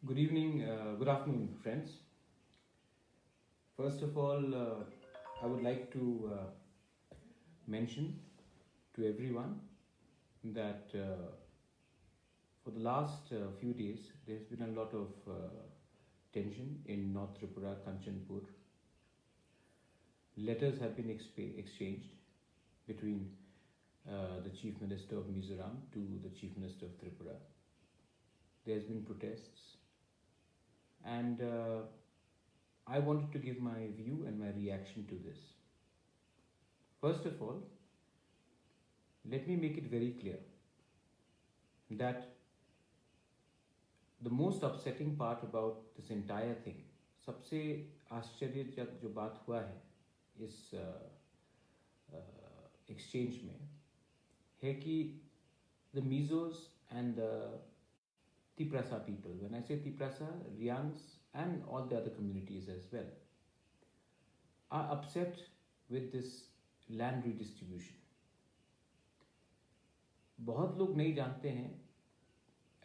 Good afternoon, friends. First of all, I would like to mention to everyone that for the last few days, there's been a lot of tension in North Tripura, Kanchanpur. Letters have been exchanged between the Chief Minister of Mizoram to the Chief Minister of Tripura. There's been protests, and I wanted to give my view and my reaction to this. First of all, let me make it very clear that the most upsetting part about this entire thing, सबसे आश्चर्यजनक जो बात हुआ है इस exchange में है कि the Mizos and the Tiprasa people, when I say Tiprasa, Riangs and all the other communities as well, are upset with this land redistribution. बहुत लोग नहीं जानते हैं,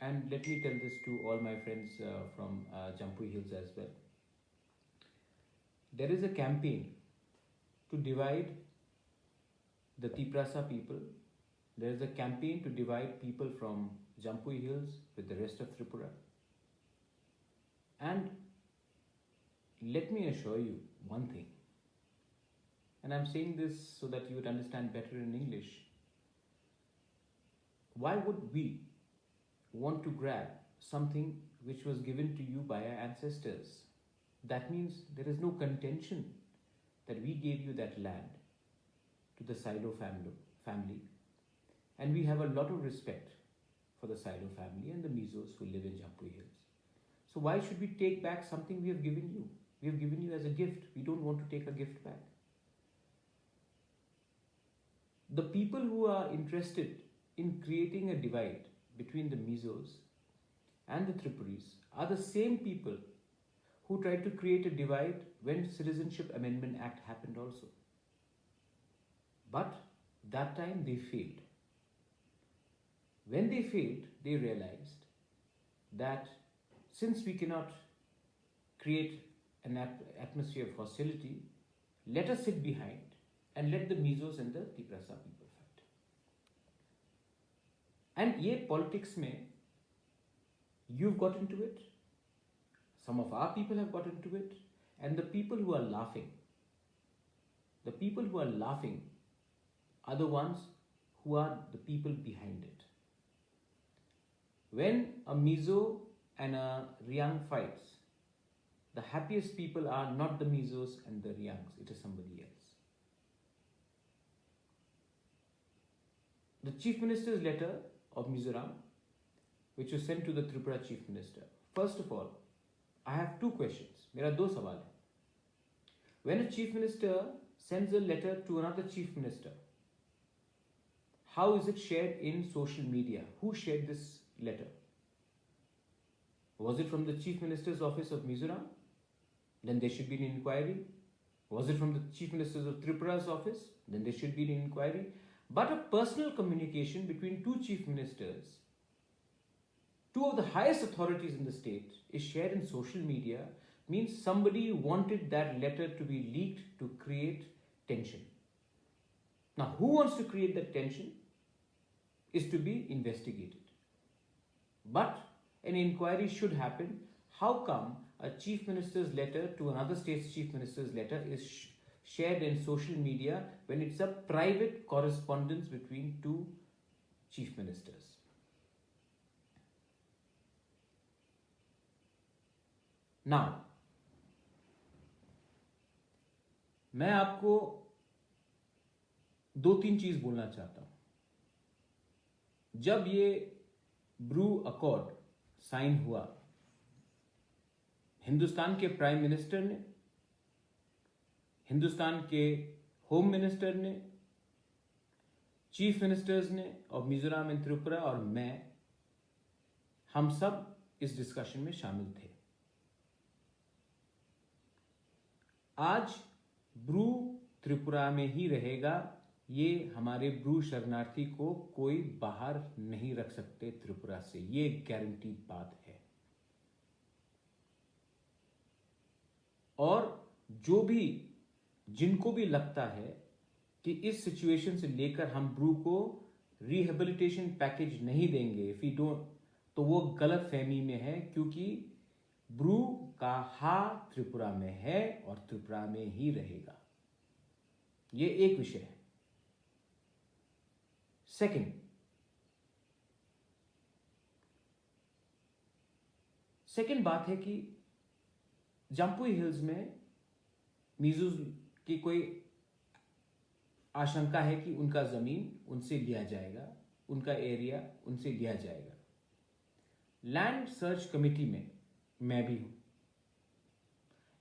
and let me tell this to all my friends from Jampuy Hills as well. There is a campaign to divide the Tiprasa people. There is a campaign to divide people from Jampuy Hills with the rest of Tripura. And let me assure you one thing, and I'm saying this so that you would understand better in English. Why would we want to grab something which was given to you by our ancestors? That means there is no contention that we gave you that land to the Silo family, and we have a lot of respect for the Silo family and the Mizos who live in Jampuy Hills. So why should we take back something we have given you? We have given you as a gift. We don't want to take a gift back. The people who are interested in creating a divide between the Mizos and the Tripuris are the same people who tried to create a divide when Citizenship Amendment Act happened also. But that time they failed. When they failed, they realized that since we cannot create an atmosphere of hostility, let us sit behind and let the Mizos and the Tiprasa people fight. And ye politics mein, you've got into it, some of our people have got into it, and the people who are laughing are the ones who are the people behind it. When a Mizo and a Riang fights, the happiest people are not the Mizos and the Riangs, it is somebody else. The Chief Minister's letter of Mizoram, which was sent to the Tripura Chief Minister. First of all, I have two questions. मेरा दो सवाल है. When a Chief Minister sends a letter to another Chief Minister, how is it shared in social media? Who shared this letter? Was it from the Chief Minister's office of Mizoram? Then there should be an inquiry. Was it from the Chief Minister's of Tripura's office? Then there should be an inquiry. But a personal communication between two Chief Ministers, two of the highest authorities in the state, is shared in social media, means somebody wanted that letter to be leaked to create tension. Now, who wants to create that tension is to be investigated. But an inquiry should happen. How come a Chief Minister's letter to another state's Chief Minister's letter is shared in social media when it's a private correspondence between two Chief Ministers? Now, मैं आपको दो तीन चीज बोलना चाहता हूं. जब ये ब्रू अकॉर्ड साइन हुआ, हिंदुस्तान के प्राइम मिनिस्टर ने, हिंदुस्तान के होम मिनिस्टर ने, चीफ मिनिस्टर्स ने ऑफ मिजोरम एंड त्रिपुरा और मैं, हम सब इस डिस्कशन में शामिल थे. आज ब्रू त्रिपुरा में ही रहेगा, ये हमारे ब्रू शरणार्थी को कोई बाहर नहीं रख सकते त्रिपुरा से, ये गारंटीड बात है. और जो भी जिनको भी लगता है कि इस सिचुएशन से लेकर हम ब्रू को रिहेबिलिटेशन पैकेज नहीं देंगे इफ यू डोंट, तो वो गलत फहमी में है, क्योंकि ब्रू का हा त्रिपुरा में है और त्रिपुरा में ही रहेगा। ये एक विषय है। सेकंड बात है कि जम्पुई हिल्स में मीजोज की कोई आशंका है कि उनका जमीन उनसे लिया जाएगा, उनका एरिया उनसे लिया जाएगा। लैंड सर्च कमेटी में मैं भी हूं,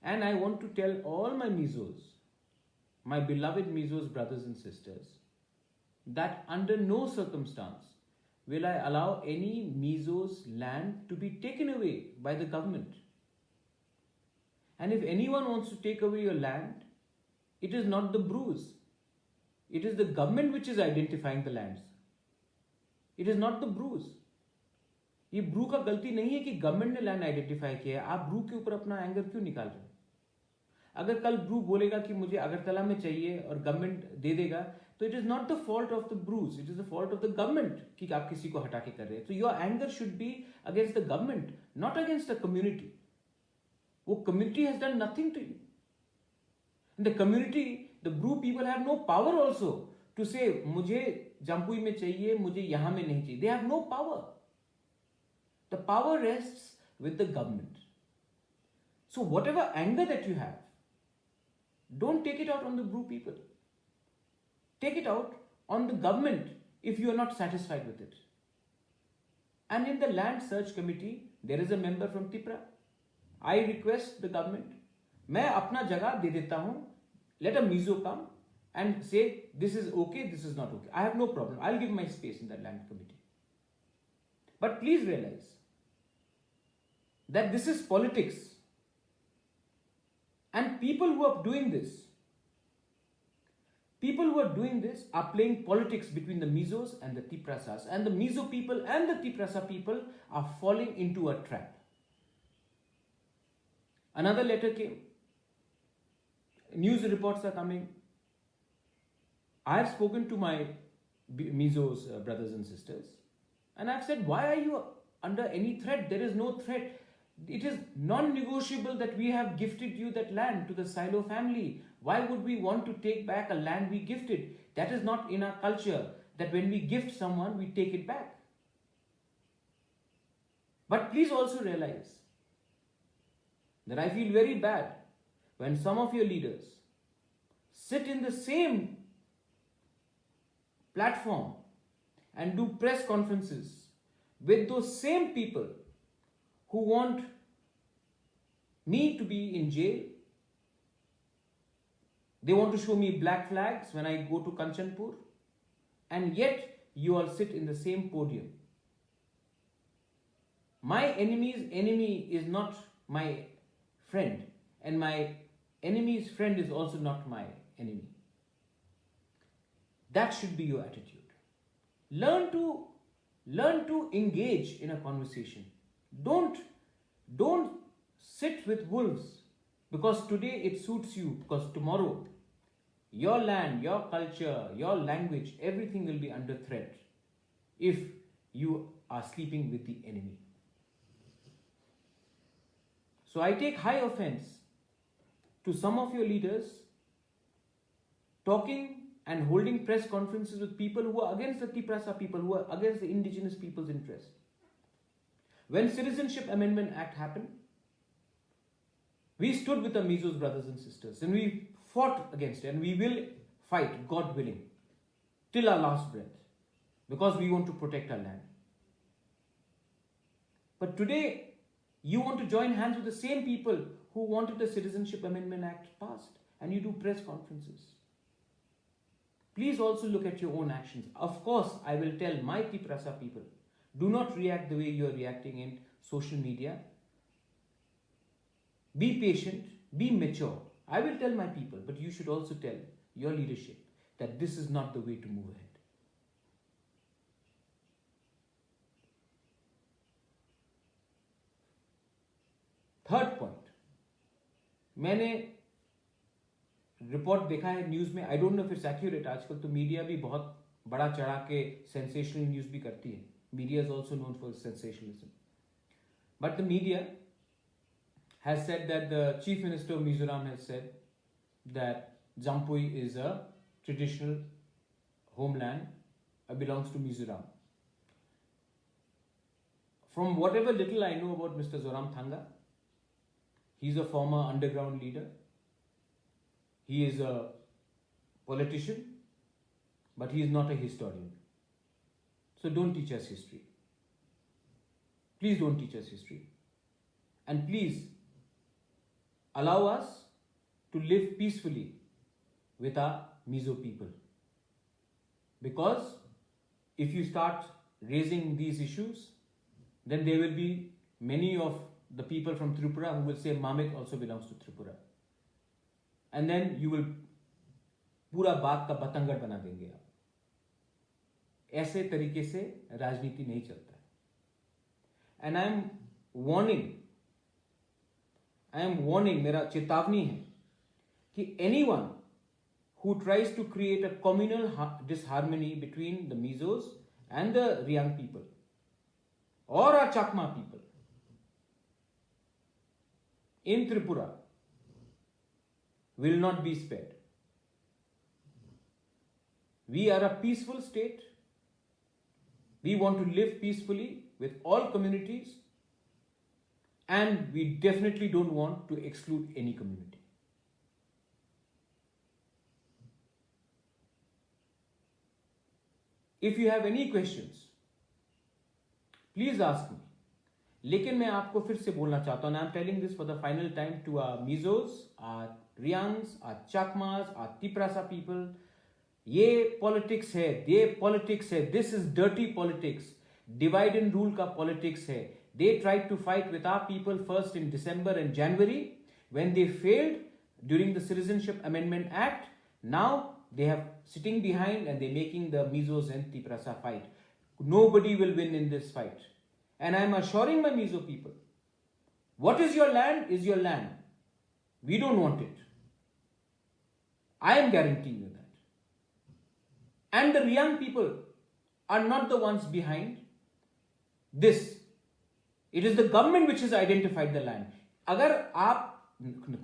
and I want to tell all my Mizos, my beloved Mizos brothers and sisters, that under no circumstance will I allow any Mizo's land to be taken away by the government. And if anyone wants to take away your land, it is not the Brus. It is the government which is identifying the lands. It is not the Brus. ये Bru का गलती नहीं है कि government ने land identify किया है। आप ब्रू के ऊपर अपना एंगर क्यों निकाल रहे हैं? अगर कल ब्रू बोलेगा कि मुझे अगरतला में चाहिए और गवर्नमेंट दे देगा, तो it is not the fault of the brews, it is the fault of the government कि आप किसी को हटा के कर रहे हैं। तो your anger should be against the government, not against the community. वो community has done nothing to you. The community, the Bru people have no power also to say मुझे जम्पुई में चाहिए, मुझे यहां में नहीं चाहिए। They have no power. The power rests with the government. So whatever anger that you have, don't take it out on the Bru people. Take it out on the government if you are not satisfied with it. And in the land search committee, there is a member from Tipra. I request the government, मैं अपना जगह दे देता हूं, let a Mizo come and say this is okay, this is not okay. I have no problem. I'll give my space in that land committee. But please realize that this is politics. And people who are doing this are playing politics between the Mizos and the Tiprasas. And the Mizo people and the Tiprasa people are falling into a trap. Another letter came. News reports are coming. I have spoken to my Mizos brothers and sisters. And I've said, why are you under any threat? There is no threat. It is non-negotiable that we have gifted you that land to the Silo family. Why would we want to take back a land we gifted? That is not in our culture, that when we gift someone, we take it back. But please also realize that I feel very bad when some of your leaders sit in the same platform and do press conferences with those same people who want me to be in jail. They want to show me black flags when I go to Kanchanpur, and yet you all sit in the same podium. My enemy's enemy is not my friend, and my enemy's friend is also not my enemy. That should be your attitude. Learn to engage in a conversation. Don't sit with wolves because today it suits you, because tomorrow your land, your culture, your language, everything will be under threat if you are sleeping with the enemy. So I take high offense to some of your leaders talking and holding press conferences with people who are against the Tiprasa people, who are against the indigenous people's interest. When Citizenship Amendment Act happened, we stood with the Mizos brothers and sisters, and we fought against it, and we will fight, God willing, till our last breath, because we want to protect our land. But today, you want to join hands with the same people who wanted the Citizenship Amendment Act passed, and you do press conferences. Please also look at your own actions. Of course, I will tell my Tiprasa people, do not react the way you are reacting in social media. Be patient, be mature. I will tell my people, but you should also tell your leadership that this is not the way to move ahead. Third point, मैंने report देखा है news में, I don't know if it's accurate, आजकल तो media भी बहुत बड़ा चढ़ा के सेंसेशनल न्यूज भी करती है. Media is also known for sensationalism. But the media has said that the Chief Minister of Mizoram has said that Jampui is a traditional homeland, belongs to Mizoram. From whatever little I know about Mr. Zoramthanga, he is a former underground leader. He is a politician, but he is not a historian. So don't teach us history. Please don't teach us history. And please allow us to live peacefully with our Mizo people. Because if you start raising these issues, then there will be many of the people from Tripura who will say Mamik also belongs to Tripura. And then you will पूरा बात का बतंगड़ बना देंगे आप. ऐसे तरीके से राजनीति नहीं चलता है. And I am warning, मेरा चेतावनी है कि anyone who tries to create a communal disharmony between the Mizos and the Riang people or our Chakma people in Tripura will not be spared. We are a peaceful state. We want to live peacefully with all communities. And we definitely don't want to exclude any community. If you have any questions, please ask me. लेकिन मैं आपको फिर से बोलना चाहता हूं, and I'm telling this for the final time to our Mizos, our Riangs, our Chakmas, our Tiprasa people. ये politics है, ये politics है. This is dirty politics. Divide and rule का politics है. They tried to fight with our people first in December and January. When they failed during the Citizenship Amendment Act, now they have sitting behind and they're making the Mizos and Tiprasa fight. Nobody will win in this fight. And I'm assuring my Mizo people, what is your land is your land. We don't want it. I am guaranteeing you that. And the Riang people are not the ones behind this. It is the government which has identified the land. अगर आप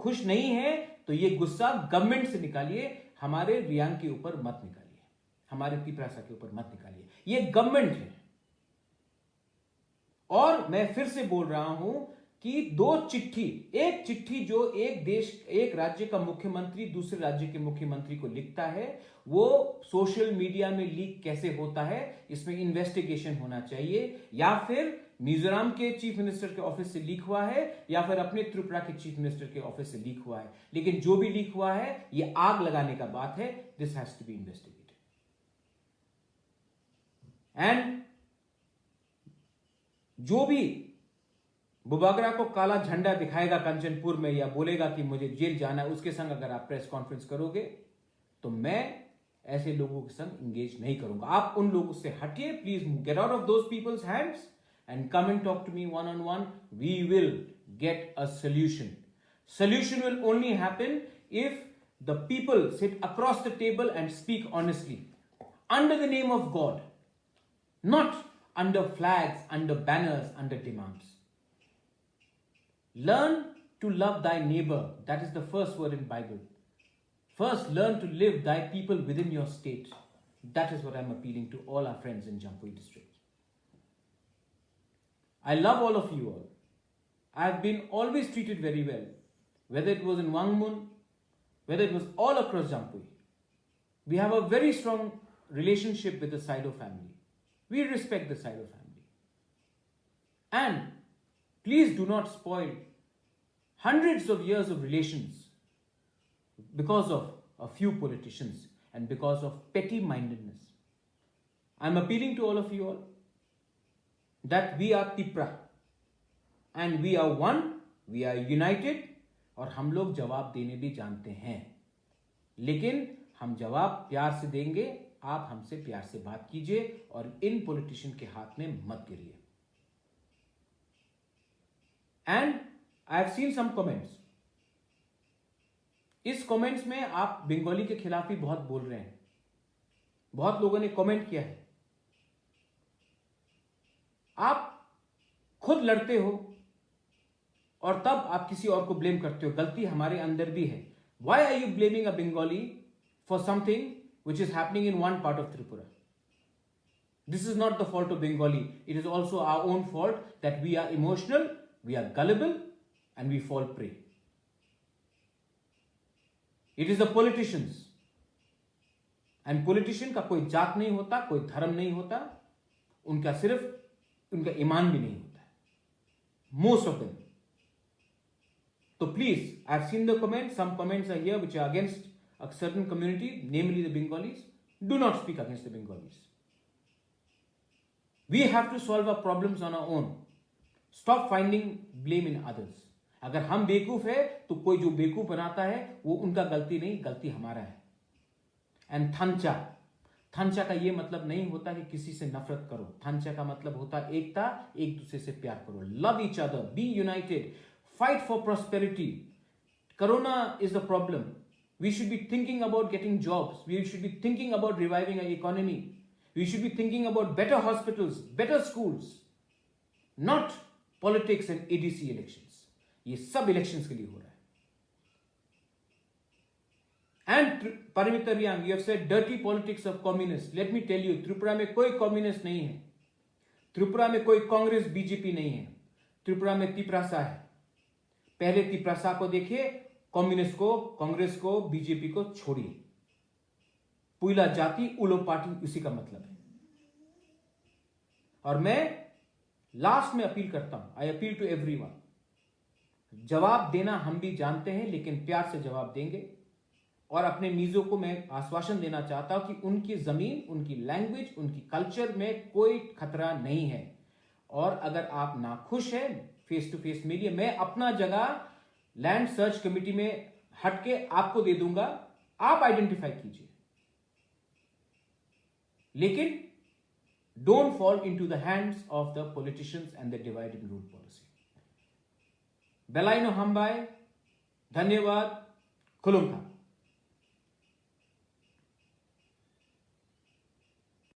खुश नहीं हैं तो ये गुस्सा government से निकालिए, हमारे रियांग के ऊपर मत निकालिए, हमारे तिपरासा के ऊपर मत निकालिए. ये गवर्नमेंट है. और मैं फिर से बोल रहा हूं कि दो चिट्ठी, एक चिट्ठी जो एक देश एक राज्य का मुख्यमंत्री दूसरे राज्य के मुख्यमंत्री को लिखता है, वो सोशल मीडिया में लीक कैसे होता है, इसमें इन्वेस्टिगेशन होना चाहिए. या फिर मिजोरम के चीफ मिनिस्टर के ऑफिस से लीक हुआ है, या फिर अपने त्रिपुरा के चीफ मिनिस्टर के ऑफिस से लीक हुआ है. लेकिन जो भी लीक हुआ है ये आग लगाने का बात है. This has to be investigated. And जो भी बुबागरा को काला झंडा दिखाएगा कंचनपुर में या बोलेगा कि मुझे जेल जाना है, उसके संग अगर आप प्रेस कॉन्फ्रेंस करोगे तो मैं ऐसे लोगों के संग इंगेज नहीं करूंगा. आप उन लोगों से हटिए. Please get out of those people's hands and come and talk to me one-on-one. We will get a solution. Solution will only happen if the people sit across the table and speak honestly, under the name of God, not under flags, under banners, under demands. Learn to love thy neighbor. That is the first word in Bible. First, learn to live thy people within your state. That is what I'm appealing to all our friends in Jampui district. I love all of you all. I have been always treated very well, whether it was in Wangmun, whether it was all across Jampui. We have a very strong relationship with the Saido family. We respect the Saido family. And please do not spoil hundreds of years of relations because of a few politicians and because of petty-mindedness. I'm appealing to all of you all that we are Tipra and we are one, we are united, और हम लोग जवाब देने भी जानते हैं. लेकिन हम जवाब प्यार से देंगे. आप हमसे प्यार से बात कीजिए और इन पॉलिटिशियन के हाथ में मत गिरिए. And I have seen some comments इस कमेंट्स में आप बंगाली के खिलाफ भी बहुत बोल रहे हैं, बहुत लोगों ने कमेंट किया है। आप खुद लड़ते हो और तब आप किसी और को ब्लेम करते हो। गलती हमारे अंदर भी है। Why are you blaming a Bengali for something which is happening in one part of Tripura? This is not the fault of Bengali. It is also our own fault that we are emotional, we are gullible, and we fall prey. It is the politicians. And politician का कोई जात नहीं होता, कोई धर्म नहीं होता, उनका सिर्फ उनका ईमान भी नहीं होता है. Most of them. So please, I have seen the comments. Some comments are here which are against a certain community, namely the Bengalis. Do not speak against the Bengalis. We have to solve our problems on our own. Stop finding blame in others. अगर हम बेवकूफ है तो कोई जो बेवकूफ बनाता है वो उनका गलती नहीं, गलती हमारा है. एंड थंचा का ये मतलब नहीं होता कि किसी से नफरत करो. थंचा का मतलब होता है एकता, एक दूसरे से प्यार करो. Love each other, be united, fight for prosperity. Corona is the problem. We should be thinking about getting jobs. We should be thinking about reviving our economy. We should be thinking about better hospitals, better schools. Not politics and ADC elections. ये सब elections के लिए हो रहा है. And Paramita Riyang, you have said dirty politics of communists. Let me tell you, Tripura में कोई communist नहीं है. त्रिपुरा में कोई कांग्रेस बीजेपी नहीं है. त्रिपुरा में तिपरासा है. पहले तिपरासा को देखिए, कम्युनिस्ट को, कांग्रेस को, बीजेपी को छोड़िए. पुइला जाति उलो पार्टी, उसी का मतलब है. और मैं लास्ट में अपील करता हूं, आई अपील टू एवरीवन, जवाब देना हम भी जानते हैं, लेकिन प्यार से जवाब देंगे. और अपने मीजों को मैं आश्वासन देना चाहता हूं कि उनकी जमीन, उनकी लैंग्वेज, उनकी कल्चर में कोई खतरा नहीं है. और अगर आप नाखुश हैं, फेस टू फेस मिलिए. मैं अपना जगह लैंड सर्च कमेटी में हटके आपको दे दूंगा, आप आइडेंटिफाई कीजिए. लेकिन don't fall into the hands of the politicians and the divide and rule policy. बेलाइनो हम्बाई, धन्यवाद, खुलुमखा.